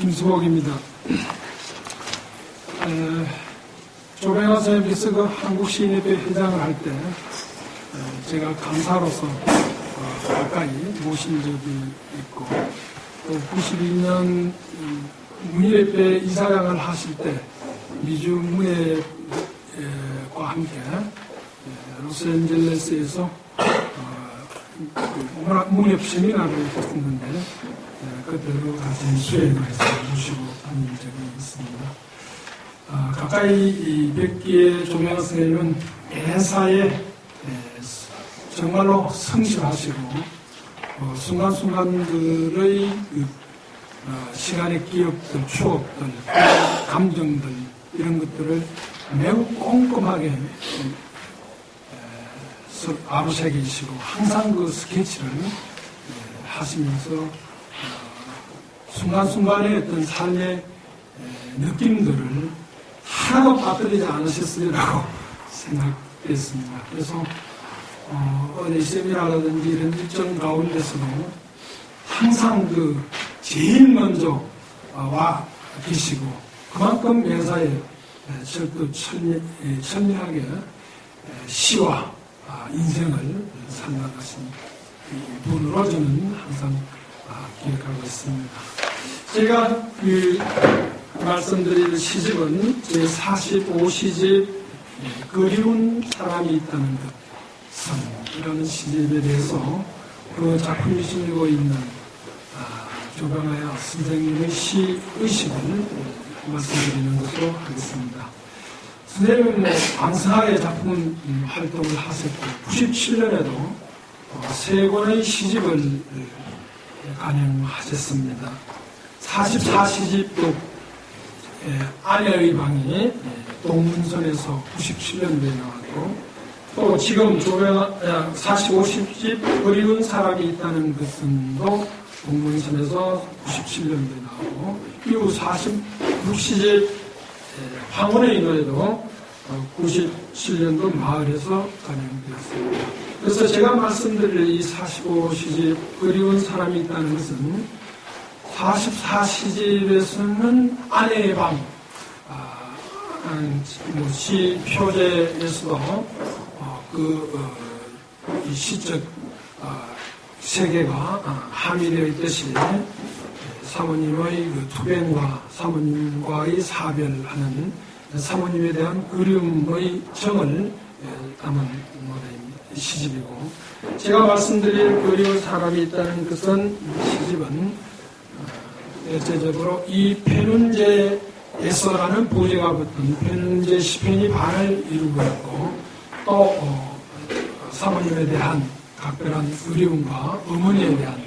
김수복입니다. 조병화 선생님께서 그 한국시인협회 회장을 할 때 제가 강사로서 가까이 모신 적이 있고, 또 92년 문예협회 이사장을 하실 때 미주 문예과 함께 로스앤젤레스에서 문예협 세미나를 했었는데 그대로 같이 수행을 해서 모시고 다닌 적이 있습니다. 가까이 뵙기에 조병화 선생님은 매사에 정말로 성실하시고 순간순간들의 시간의 기억들, 추억들, 감정들 이런 것들을 매우 꼼꼼하게 아로새기시고 항상 그 스케치를 하시면서 순간순간의 어떤 삶의 느낌들을 하나도 빠뜨리지 않으셨으리라고 생각했습니다. 그래서 어디 세미나라든지 이런 일정 가운데서도 항상 그 제일 먼저 와 계시고 그만큼 매사에 철도 천리하게 시와 인생을 살아가신 분으로 저는 항상 기억하고 있습니다. 제가 말씀드릴 시집은 제 45시집 그리운 사람이 있다는 것이라는 시집에 대해서 그 작품이 실리고 있는 조병화 선생님의 시의식을 말씀드리는 것으로 하겠습니다. 선생님은 왕성하게 작품 활동을 하셨고 97년에도 3권의 시집을 간행하셨습니다. 44시집도 아내의 방이 동문선에서 97년도에 나왔고, 또 지금 조병화 45시집 그리운 사람이 있다는 것은 또 동문선에서 97년도에 나오고, 이후 46시집 황혼의 노래도 97년도 마을에서 간행되었습니다. 그래서 제가 말씀드릴 이 45시집 그리운 사람이 있다는 것은 44시집에서는 아내의 방, 시 표제에서도 이 시적 세계가 함의되어 있듯이 사모님의 그 투병과 사모님과의 사별하는 사모님에 대한 그리움의 정을 담은 노래입니다. 시집이고, 제가 말씀드릴 그리운 사람이 있다는 것은 시집은 대체적으로 이 페눈제에서라는 부제가 붙은 페눈제 시편이 반을 이루고 있고, 또 사모님에 대한 각별한 그리움과 어머니에 대한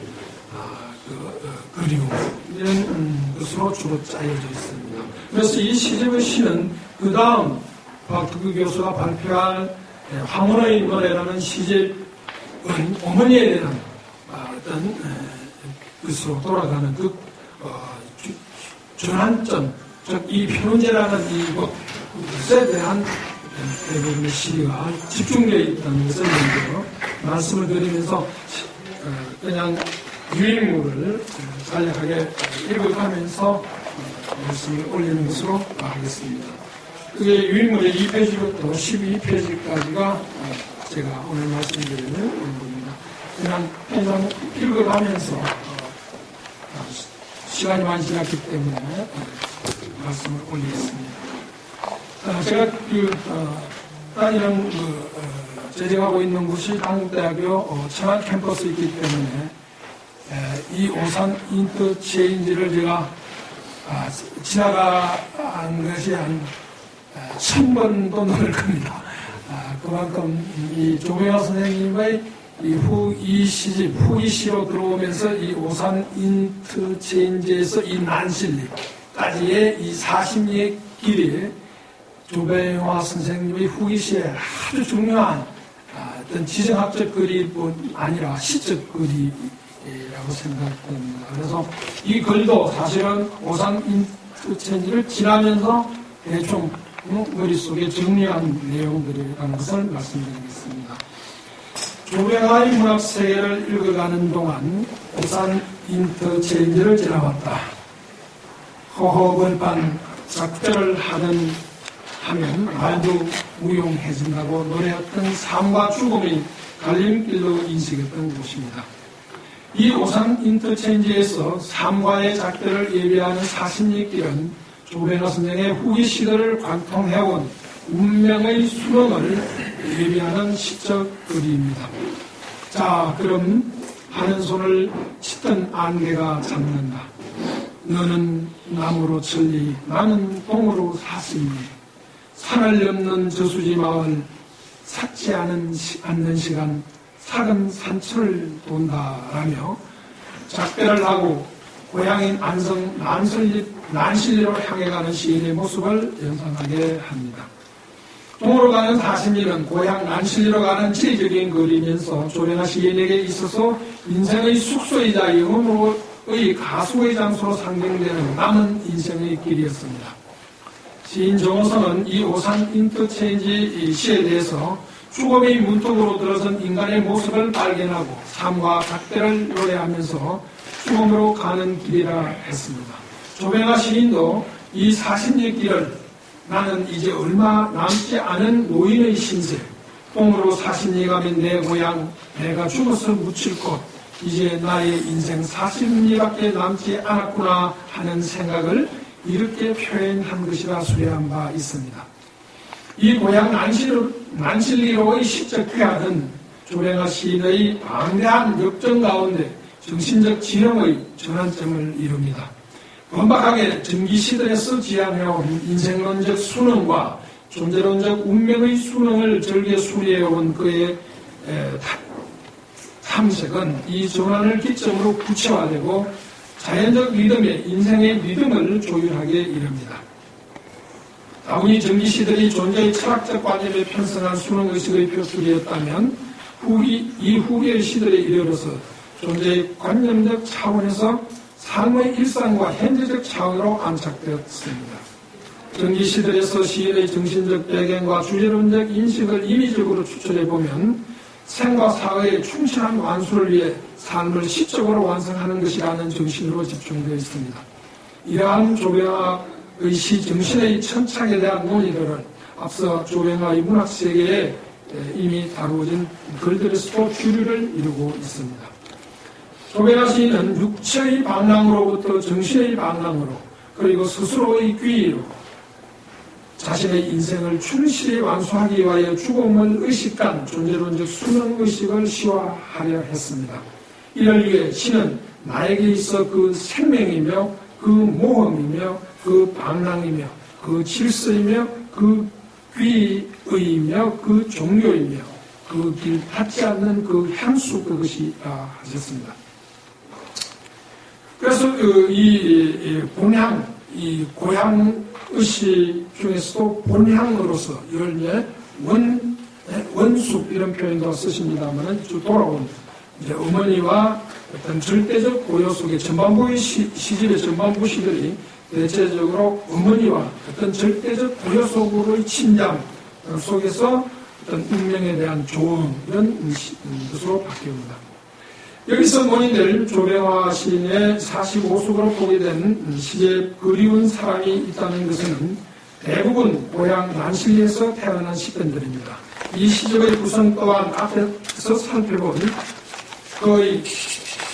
그리움 이런 것으로 주로 짜여져 있습니다. 그래서 이 시집의 시는 그 다음 박덕규 교수가 발표할 황혼의 노래라는 시집은 어머니에 대한 어떤 것으로 돌아가는 그 전환점, 즉 이 페눈제라는 이것에 대한 대부분의 시가 집중되어 있다는 것을 먼저 말씀을 드리면서 그냥 유인물을 간략하게 읽어가면서 말씀을 올리는 것으로 하겠습니다. 그게 유인물의 2페이지부터 12페이지까지가 제가 오늘 말씀드리는 겁니다. 그냥 읽어가면서 시간이 많이 지났기 때문에 말씀을 올리겠습니다. 제가 다니는 재직하고 있는 곳이 한국대학교 청안 캠퍼스에 있기 때문에 이 오산 인터체인지를 제가 지나간 것이 한 1000번도 넘을 겁니다. 그만큼 이 조병화 선생님의 후이시로 들어오면서 이 오산 인터체인지에서 이 난실리까지의 이 40리의 길이 조병화 선생님의 후기시에 아주 중요한 어떤 지정학적 거리뿐 아니라 시적 거리라고 생각됩니다. 그래서 이 거리도 사실은 오산 인터체인지를 지나면서 대충 머릿속에 정리한 내용들이라는 것을 말씀드리겠습니다. 조병화의 문학세계를 읽어가는 동안 오산 인터체인지를 지나왔다. 허허벌판 작별을 하면 말도 무용해진다고 노래했던 삶과 죽음의 갈림길로 인식했던 곳입니다. 이 오산 인터체인지에서 삶과의 작별을 예비하는 40리 길은 조배나 선생의 후기 시대를 관통해온 운명의 수렁을 예비하는 시적 거리입니다. 자, 그럼 하는 손을 짙은 안개가 잡는다. 너는 나무로 천리, 나는 동으로 사슴이. 산을 넘는 저수지 마을, 삭지 않는 시간, 삭은 산천을 돈다라며 작별을 하고 고향인 안성 난실리로 향해 가는 시인의 모습을 연상하게 합니다. 동으로 가는 40리는 고향 난실리로 가는 지리적인 거리면서 조배나 시인에게 있어서 인생의 숙소이자 영혼으로의 가수의 장소로 상징되는 남은 인생의 길이었습니다. 시인 정호성은 이 오산 인터체인지 시에 대해서 죽음의 문턱으로 들어선 인간의 모습을 발견하고 삶과 작별을 노래하면서 죽음으로 가는 길이라 했습니다. 조배나 시인도 이 40리 길을 나는 이제 얼마 남지 않은 노인의 신세, 똥으로 40리 가면 내 고향, 내가 죽어서 묻힐 곳, 이제 나의 인생 40리밖에 남지 않았구나 하는 생각을 이렇게 표현한 것이라 수려한 바 있습니다. 이 고향 난실리로의 시적 귀하는 조배나 시인의 방대한 역정 가운데 정신적 지형의 전환점을 이룹니다. 번박하게 전기시들에서 지향해온 인생론적 수능과 존재론적 운명의 수능을 절개 수리해온 그의 탐색은 이 전환을 기점으로 구체화되고 자연적 리듬에 인생의 리듬을 조율하게 이릅니다. 다분히 전기시들이 존재의 철학적 관념에 편성한 수능의식의 표출이었다면 이 후기의 시들에 이르러서 존재의 관념적 차원에서 삶의 일상과 현재적 차원으로 안착되었습니다. 전기시들에서 시인의 정신적 배경과 주제론적 인식을 임의적으로 추출해보면 생과 사의 충실한 완수를 위해 삶을 시적으로 완성하는 것이라는 정신으로 집중되어 있습니다. 이러한 조배나의 시 정신의 천착에 대한 논의들을 앞서 조배나의 문학세계에 이미 다루어진 글들에서도 주류를 이루고 있습니다. 조배나 시인은 육체의 방랑으로부터 정신의 방랑으로 그리고 스스로의 귀의로 자신의 인생을 충실히 완수하기 위하여 죽음을 의식한 존재론적 수능의식을 시화하려 했습니다. 이를 위해 시는 나에게 있어 그 생명이며 그 모험이며 그 방랑이며 그 질서이며 그 귀의이며 그 종교이며 그 길 닿지 않는 그 향수 그것이라 하셨습니다. 그래서 이 본향, 이 고향의식 중에서도 본향으로서 이걸 이제 원숙 이런 표현도 쓰십니다만은 돌아온 이제 어머니와 어떤 절대적 고요 속에 전반부의 시집의 전반부 시들이 대체적으로 어머니와 어떤 절대적 고요 속으로의 침잠 속에서 어떤 운명에 대한 조언 이런 것으로 바뀝니다. 여기서 논의될 조배나 시인의 45속으로 보게 된 시집 그리운 사람이 있다는 것은 대부분 고향 난실리에서 태어난 시편들입니다. 이 시집의 구성 또한 앞에서 살펴본 그의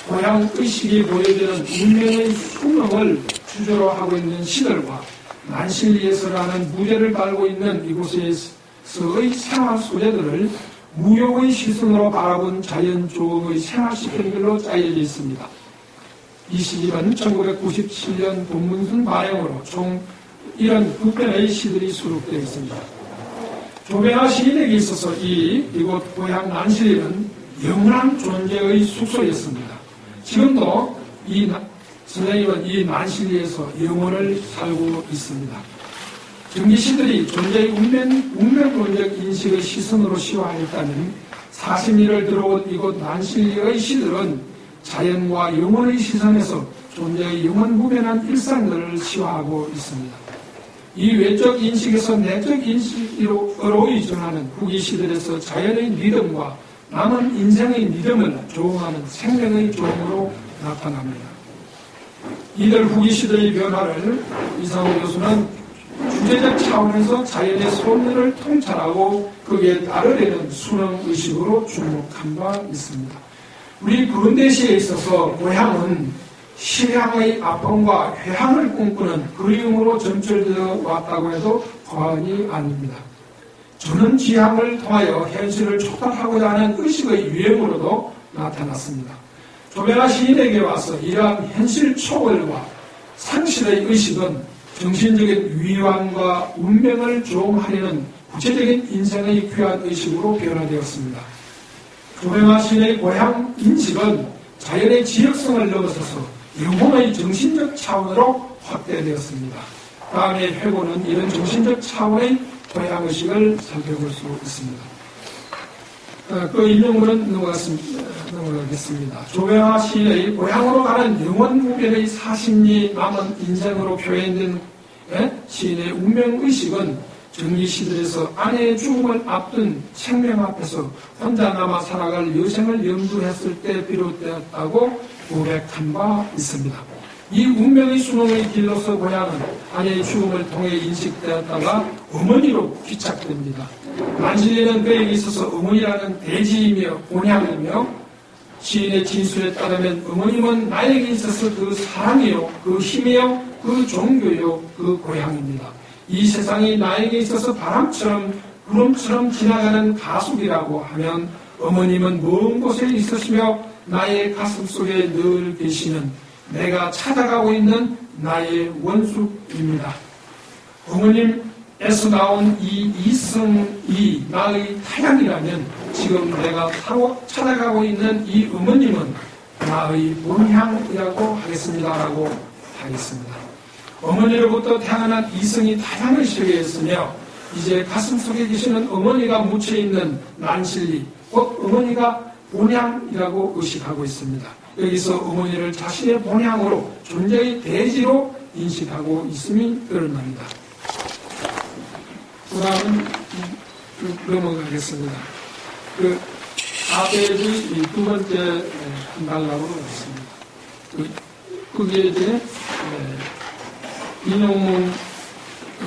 고향 의식이 보여지는 운명의 수능을 주제로 하고 있는 시들과 난실리에서라는 무대를 달고 있는 이곳에서의 생활 소재들을 무용의 시선으로 바라본 자연조응의 생활시편들로 짜여져 있습니다. 이 시집은 1997년 본문순 발행으로 총 79편의 시들이 수록되어 있습니다. 조배나 시인에게 있어서 이곳 고향 난실리는 영원한 존재의 숙소였습니다. 지금도 선생님은 이 난실리에서 영혼을 살고 있습니다. 전기시들이 존재의 운명론적 인식의 시선으로 시화했다면 40리를 들어온 이곳 난실리의 시들은 자연과 영혼의 시선에서 존재의 영원무변한 일상들을 시화하고 있습니다. 이 외적 인식에서 내적 인식으로 이전하는 후기 시들에서 자연의 리듬과 남은 인생의 리듬을 조응하는 생명의 조응으로 나타납니다. 이들 후기 시대의 변화를 이상호 교수는 주제적 차원에서 자연의 소멸을 통찰하고 거기에 따르려는 수능의식으로 주목한 바 있습니다. 우리 근대시에 있어서 고향은 실향의 아픔과 회향을 꿈꾸는 그리움으로 점철되어 왔다고 해도 과언이 아닙니다. 저는 지향을 통하여 현실을 촉발하고자 하는 의식의 유행으로도 나타났습니다. 조배나 시인에게 와서 이러한 현실 초월과 상실의 의식은 정신적인 위안과 운명을 조음하려는 구체적인 인생의 귀한 의식으로 변화되었습니다. 조배나 시인의 고향 인식은 자연의 지역성을 넘어서서 영혼의 정신적 차원으로 확대되었습니다. 다음에 회고는 이런 정신적 차원의 고향의식을 살펴볼 수 있습니다. 그 인용문은 넘어가겠습니다. 조배나 시인의 고향으로 가는 영원무변의 사심리 남은 인생으로 표현된 시인의 운명의식은 전기시들에서 아내의 죽음을 앞둔 생명 앞에서 혼자 남아 살아갈 여생을 염두했을 때 비롯되었다고 고백한 바 있습니다. 이 운명의 수능의 길로서 고향은 아내의 죽음을 통해 인식되었다가 어머니로 귀착됩니다. 만실리는 그에게 있어서 어머니라는 대지이며 본향이며 시인의 진술에 따르면 어머님은 나에게 있어서 그 사랑이요, 그 힘이요, 그 종교요, 그 고향입니다. 이 세상이 나에게 있어서 바람처럼 구름처럼 지나가는 가속이라고 하면 어머님은 먼 곳에 있으시며 나의 가슴 속에 늘 계시는 내가 찾아가고 있는 나의 원수입니다. 어머님에서 나온 이 이성이 나의 타향이라면 지금 내가 찾아가고 있는 이 어머님은 나의 본향이라고 하겠습니다라고 하겠습니다. 어머니로부터 태어난 이성이 타향을 소개했으며 이제 가슴속에 계시는 어머니가 묻혀있는 난실리 곧 어머니가 본향이라고 의식하고 있습니다. 여기서 어머니를 자신의 본향으로 존재의 대지로 인식하고 있음이 드러납니다. 그 다음은 넘어가겠습니다. 그 아베의 두 번째 단락으로 있습니다. 그게 이제 인용문을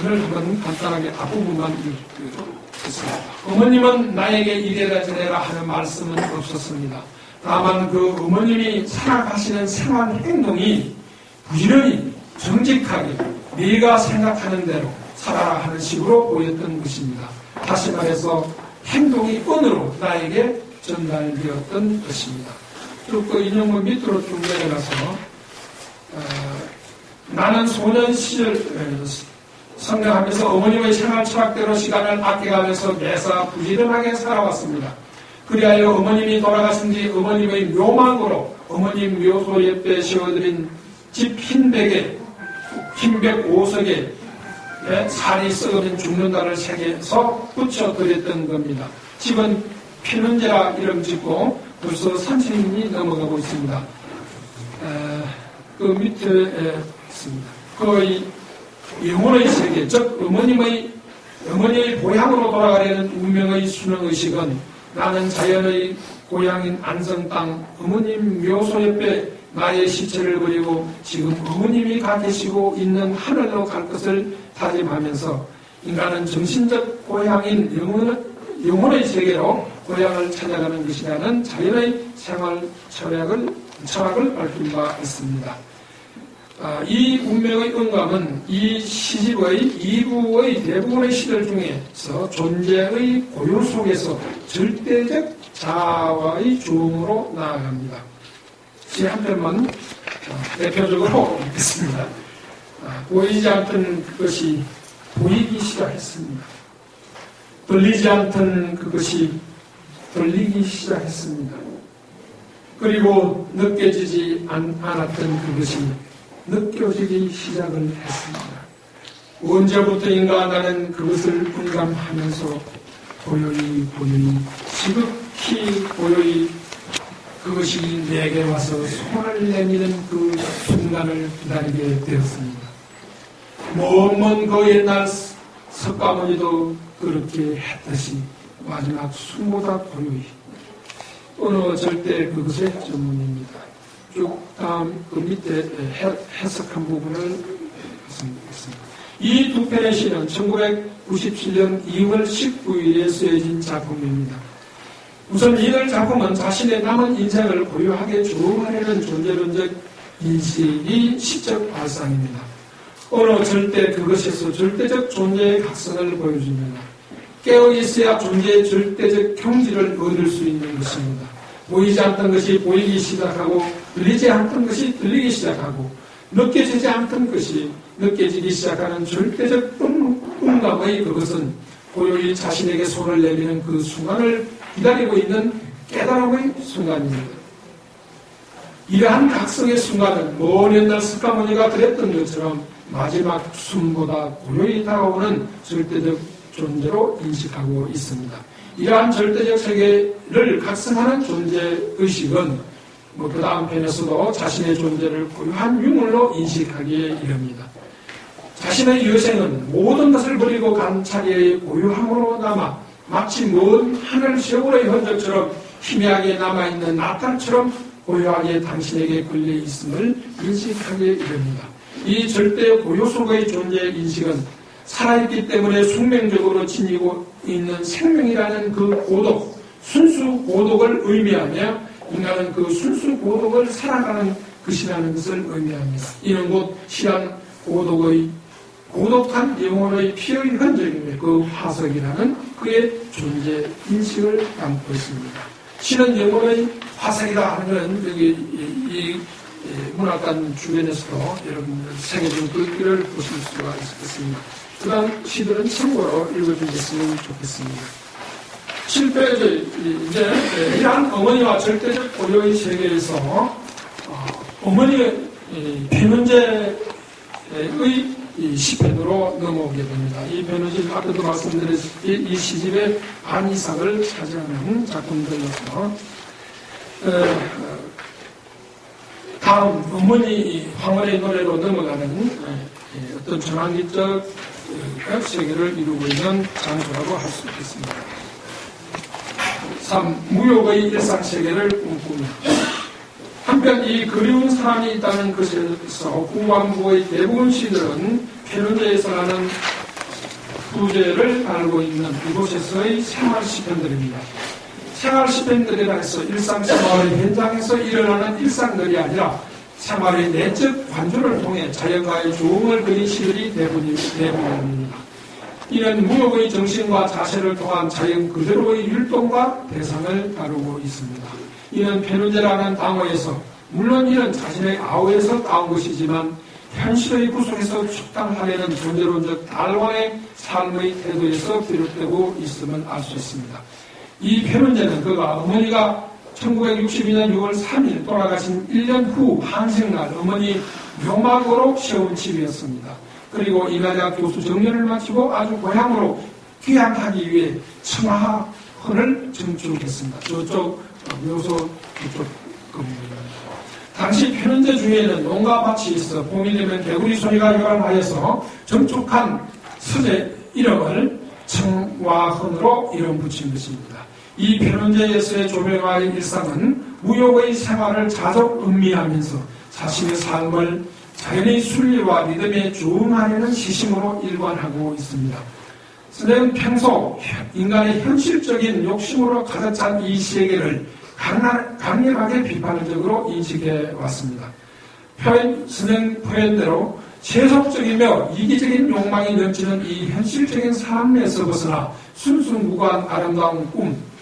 한번 간단하게 앞부분만 읽겠습니다. 어머님은 나에게 이래라 저래라 하는 말씀은 없었습니다. 다만 그 어머님이 살아가시는 생활 행동이 부지런히 정직하게 네가 생각하는 대로 살아라 하는 식으로 보였던 것입니다. 다시 말해서 행동이 언어로 나에게 전달되었던 것입니다. 쭉 그 인용문 밑으로 쭉 내려가서 나는 소년 시절 성장하면서 어머님의 생활 철학대로 시간을 아껴가면서 매사 부지런하게 살아왔습니다. 그리하여 어머님이 돌아가신 뒤 어머님의 묘망으로 어머님 묘소 옆에 씌워드린 집 흰백에 흰백 5석에 살이 썩어진 죽는다를 새겨서 붙여드렸던 겁니다. 집은 피눈제라 이름 짓고 벌써 30년이 넘어가고 있습니다. 그 밑에 있습니다. 거의 영혼의 세계, 즉 어머니의 고향으로 돌아가려는 운명의 수능의식은 나는 자연의 고향인 안성 땅 어머님 묘소 옆에 나의 시체를 버리고 지금 어머님이 가 계시고 있는 하늘로 갈 것을 다짐하면서 인간은 정신적 고향인 영혼의 세계로 고향을 찾아가는 것이라는 자연의 생활 철학을 밝힌 바 있습니다. 이 운명의 응감은 이 시집의 2부의 대부분의 시들 중에서 존재의 고유 속에서 절대적 자아와의 조음으로 나아갑니다. 제 한 편만 대표적으로 읽겠습니다. 보이지 않던 그것이 보이기 시작했습니다. 들리지 않던 그것이 들리기 시작했습니다. 그리고 느껴지지 않았던 그것이 느껴지기 시작을 했습니다. 언제부터인가 나는 그것을 공감하면서 고요히 지극히 고요히 그것이 내게 와서 손을 내미는 그 순간을 기다리게 되었습니다. 먼 그 옛날 석가모니도 그렇게 했듯이 마지막 숨보다 고요히 어느 절대 그것의 전문입니다. 쭉 다음 그 밑에 해석한 부분을 말씀드리겠습니다. 이 두 편의 시는 1997년 2월 19일에 쓰여진 작품입니다. 우선 이들 작품은 자신의 남은 인생을 고요하게 조롱하려는 존재론적 인식이 시적 발상입니다. 어느 절대 그것에서 절대적 존재의 각성을 보여줍니다. 깨어있어야 존재의 절대적 경지를 얻을 수 있는 것입니다. 보이지 않던 것이 보이기 시작하고 들리지 않던 것이 들리기 시작하고 느껴지지 않던 것이 느껴지기 시작하는 절대적 음감의 그것은 고요히 자신에게 손을 내미는 그 순간을 기다리고 있는 깨달음의 순간입니다. 이러한 각성의 순간은 먼 옛날 스카모니가 그랬던 것처럼 마지막 숨보다 고요히 다가오는 절대적 존재로 인식하고 있습니다. 이러한 절대적 세계를 각성하는 존재의식은 그 다음 편에서도 자신의 존재를 고요한 유물로 인식하기에 이릅니다. 자신의 여생은 모든 것을 버리고 간 자리의 고요함으로 남아 마치 먼 하늘 세월의 흔적처럼 희미하게 남아있는 나탈처럼 고요하게 당신에게 걸려있음을 인식하기에 이릅니다. 이 절대 고요 속의 존재의 인식은 살아있기 때문에 숙명적으로 지니고 있는 생명이라는 그 고독, 순수 고독을 의미하며 인간은 그 순수 고독을 살아가는 것이라는 것을 의미합니다. 이는 곧 시한 고독의 고독한 영혼의 피의 흔적이며 그 화석이라는 그의 존재 인식을 담고 있습니다. 시는 영혼의 화석이다 하는 것은 여기 이 문학관 주변에서도 여러분들 새겨진 글귀를 보실 수가 있겠습니다. 그다음 시들은 참고로 읽어주셨으면 좋겠습니다. 7페이지 이제 이러한 어머니와 절대적 고요의 세계에서 어머니의 변현재의 시편으로 넘어오게 됩니다. 이 변현재 아까도 말씀드렸듯이 이 시집의 반 이상을 차지하는 작품들로서 다음 어머니 황홀의 노래로 넘어가는 어떤 전환기적 세계를 이루고 있는 장소라고 할 수 있겠습니다. 3. 무욕의 일상세계를 꿈꿉니다. 한편 이 그리운 사람이 있다는 것에서 후반부의 대부분 시들은 페르제에서 하는 부제를 달고 있는 이곳에서의 생활시편들입니다. 생활시편들이라 해서 일상생활의 현장에서 일어나는 일상들이 아니라 생활의 내적 관조를 통해 자연과의 조응을 그린 시들이 대부분입니다. 이는 무역의 정신과 자세를 통한 자연 그대로의 율동과 대상을 다루고 있습니다. 이는 페르제라는 단어에서 물론 이는 자신의 아우에서 따온 것이지만 현실의 구속에서 축당하려는 존재론적 달왕의 삶의 태도에서 비롯되고 있음을 알 수 있습니다. 이 페르제는 그가 어머니가 1962년 6월 3일 돌아가신 1년 후 한생날 어머니 묘막으로 세운 집이었습니다. 그리고 이화대학 교수 정년을 마치고 아주 고향으로 귀향하기 위해 청하헌을 증축했습니다. 저쪽 묘소 그쪽 건물입니다. 당시 편현재 주위에는 농가 밭이 있어 봄이 되면 개구리 소리가 요란하여서 정축한 서재 이름을 청와헌으로 이름 붙인 것입니다. 이 편현재에서의 조명화의 일상은 무역의 생활을 자적 음미하면서 자신의 삶을 자연의 순리와 리듬에 조응하려는 시심으로 일관하고 있습니다. 선생은 평소 인간의 현실적인 욕심으로 가득 찬 이 세계를 강력하게 비판적으로 인식해 왔습니다. 선생 표현대로 세속적이며 이기적인 욕망이 넘치는 이 현실적인 삶에서 벗어나 순수무관 아름다운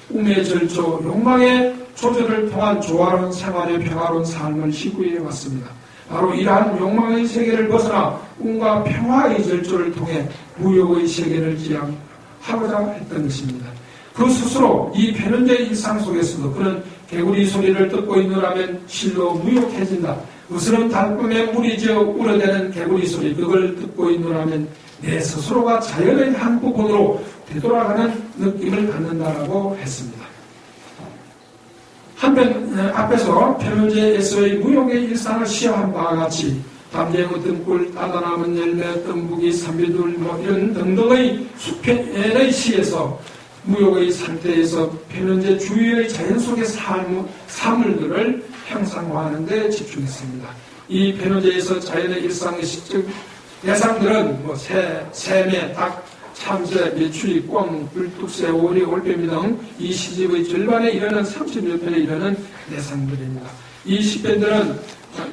꿈의 절조, 욕망의 조절을 통한 조화로운 생활의 평화로운 삶을 시구해 왔습니다. 바로 이러한 욕망의 세계를 벗어나 꿈과 평화의 절조를 통해 무욕의 세계를 지향하고자 했던 것입니다. 그 스스로 이 편현재의 일상 속에서도 그는 개구리 소리를 듣고 있노라면 실로 무욕해진다. 으스런 달꿈에 물이 지어 울어대는 개구리 소리 그걸 듣고 있노라면 내 스스로가 자연의 한 부분으로 되돌아가는 느낌을 갖는다라고 했습니다. 한편 앞에서 편현재에서의 무욕의 일상을 시화한 바와 같이 담대의 등불, 따다남은 열매, 뜸부기, 삼비둘 이런 등등의 수편의 시에서 무욕의 상태에서 편현재 주위의 자연 속의 사물들을 형상화하는 데 집중했습니다. 이 편현재에서 자연의 일상의 시적 대상들은 새매, 닭, 참새, 메추리, 꿩, 굴뚝새, 오리, 올빼미 등 이 시집의 절반에 이르는 30여 편에 이르는 대상들입니다. 이 시편들은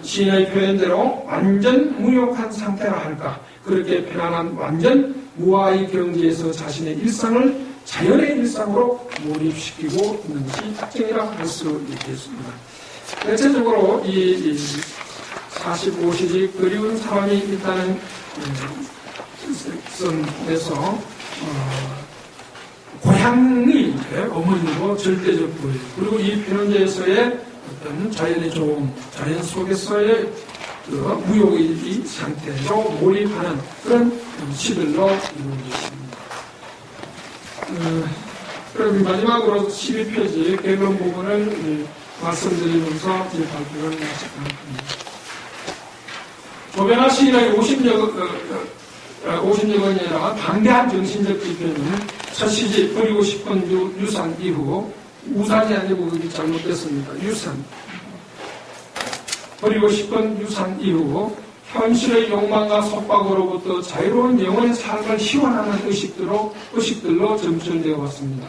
시인의 표현대로 완전 무욕한 상태라 할까, 그렇게 편안한 완전 무아의 경지에서 자신의 일상을 자연의 일상으로 몰입시키고 있는 것이 특징이라 할 수 있겠습니다. 대체적으로 이 45시집 그리운 사람이 있다는 선에서 고향이 어머니고 절대적 부여, 그리고 이 편현재에서의 어떤 자연의 조음, 자연 속에서의 그 무욕의 상태로 몰입하는 그런 시들로 이루어져 있습니다. 그럼 마지막으로 12페이지 개론 부분을 말씀드리면서 제 발표를 마치겠습니다. 조변화 시인의 50여건이나 방대한 정신적 지표는 첫 시집 버리고 싶은 유산 이후, 우산이 아니고 그게 잘못됐습니다. 유산. 버리고 싶은 유산 이후 현실의 욕망과 속박으로부터 자유로운 영혼의 삶을 희원하는 의식들로 점철되어 왔습니다.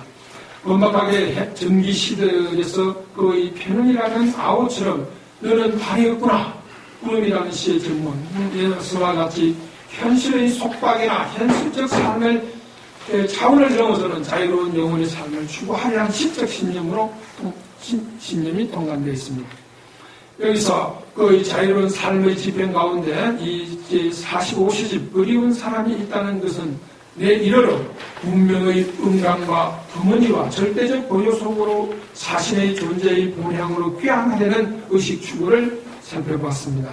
엄박하게 전기 시대에서 그의 편은이라는 아우처럼 너는 발이 없구나. 꿈이라는 시의 전문에서와 같이 현실의 속박이나 현실적 삶을 차원을 넘어서는 자유로운 영혼의 삶을 추구하려는 시적 신념이 동반되어 있습니다. 여기서 그 자유로운 삶의 지평 가운데 이 45시집 그리운 사람이 있다는 것은 내 이르러 운명의 음감과 어머니와 절대적 보여 속으로 자신의 존재의 본향으로 귀환하려는 의식 추구를 살펴봤습니다.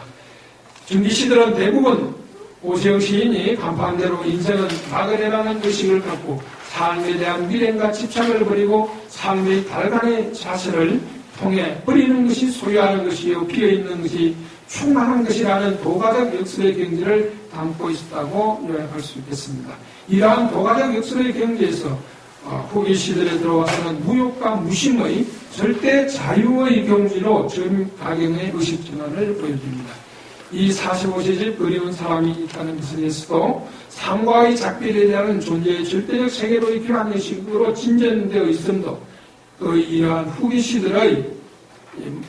전기시들은 대부분 오세영 시인이 간파한 대로 인생은 막으려라는 의식을 갖고 삶에 대한 미련과 집착을 버리고 삶의 달간의 자세를 통해 버리는 것이 소유하는 것이요 비어있는 것이 충만한 것이라는 도가적 역설의 경지를 담고 있었다고 요약할 수 있겠습니다. 이러한 도가적 역설의 경지에서 후기 시들에 들어와서는 무욕과 무심의 절대 자유의 경지로 전가경의 의식 전환을 보여줍니다. 이 45시집 그리운 사람이 있다는 것에 대해서도 삶과의 작별에 대한 존재의 절대적 세계로의 교환 의식으로 진전되어 있음도 이러한 후기 시들의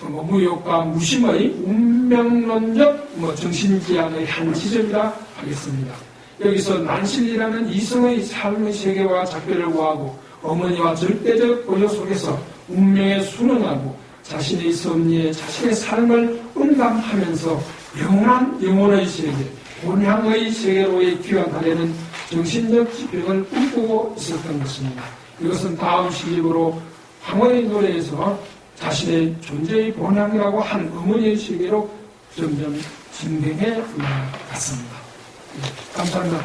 무욕과 무심의 운명론적 정신지향의 한 지점이라 하겠습니다. 여기서 난실이라는 이성의 삶의 세계와 작별을 구하고 어머니와 절대적 고려 속에서 운명에 순응하고 자신의 섭리에 자신의 삶을 응감하면서 영원한 영혼의 세계, 본향의 세계로의 귀환하려는 정신적 지평을 꿈꾸고 있었던 것입니다. 이것은 다음 시집으로 황홀의 노래에서 자신의 존재의 본향이라고 한 어머니의 세계로 점점 진행해 나갔습니다. 감사합니다.